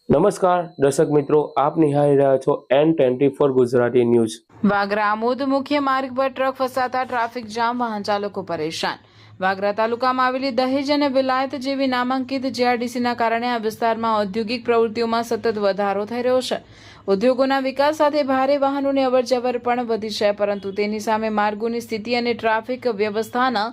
નમસ્કાર દર્શક મિત્રો, આપ નિહાળી રહ્યા છો N24 ગુજરાતી ન્યૂઝ। વાગરા આમોદ મુખ્ય માર્ગ પર ટ્રક ફસાતા ટ્રાફિક જામ, વાહન ચાલકો પરેશાન। વાગરા તાલુકામાં આવેલી દહેજ અને વિલાયત જેવી નામાંકિત જીઆરડીસીના કારણે આ વિસ્તારમાં ઔદ્યોગિક પ્રવૃત્તિઓમાં સતત વધારો થઈ રહ્યો છે। ઉદ્યોગોના વિકાસ સાથે ભારે વાહનોની અવરજવર પણ વધી છે, પરંતુ તેની સામે માર્ગોની સ્થિતિ અને ટ્રાફિક વ્યવસ્થાના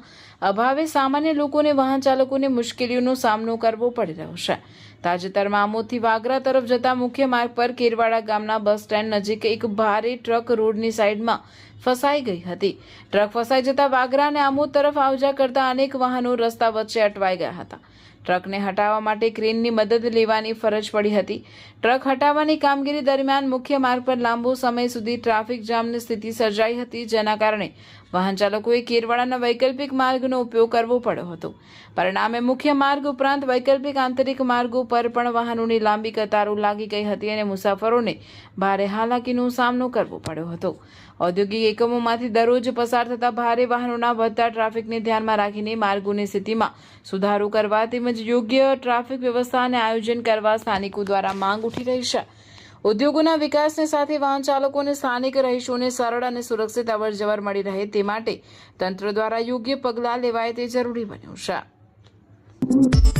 અભાવે સામાન્ય લોકોને વાહન ચાલકોને મુશ્કેલીઓનો સામનો કરવો પડી રહ્યો છે। તાજેતરમાં આમોદથી વાગરા તરફ જતા મુખ્ય માર્ગ પર કેરવાડા ગામના બસ સ્ટેન્ડ નજીક એક ભારે ટ્રક રોડની સાઈડમાં ફસાઈ ગઈ હતી। ટ્રક ફસાઈ જતા વાગરા અને આમોદ તરફ આવજા કરતા અનેક વાહનો રસ્તા વચ્ચે અટવાઈ ગયા હતા। ટ્રકને હટાવવા માટે ક્રેનની મદદ લેવાની ફરજ પડી હતી। ટ્રક હટાવવાની કામગીરી દરમિયાન મુખ્ય માર્ગ પર લાંબો સમય સુધી ટ્રાફિક જામની સ્થિતિ સર્જાઈ હતી, જેના કારણે વાહન ચાલકોએ કેરવાડાના વૈકલ્પિક માર્ગનો ઉપયોગ કરવો પડ્યો હતો। પરિણામે મુખ્ય માર્ગ ઉપરાંત વૈકલ્પિક આંતરિક માર્ગો પર પણ વાહનોની લાંબી કતારો લાગી ગઈ હતી અને મુસાફરોને ભારે હાલાકીનો સામનો કરવો પડ્યો હતો। ઔદ્યોગિક એકમોમાંથી દરરોજ પસાર થતા ભારે વાહનોના વધતા ટ્રાફિકને ધ્યાનમાં રાખીને માર્ગોની સ્થિતિમાં સુધારો કરવા તેમજ યોગ્ય ટ્રાફિક વ્યવસ્થા અને આયોજન કરવા સ્થાનિકો દ્વારા માંગ ઉઠી રહી છે। ઉદ્યોગોના વિકાસની સાથે વાહન ચાલકોને સ્થાનિક રહીશોને સરળ અને સુરક્ષિત અવરજવર મળી રહે તે માટે તંત્ર દ્વારા યોગ્ય પગલાં લેવાય તે જરૂરી બન્યું છે।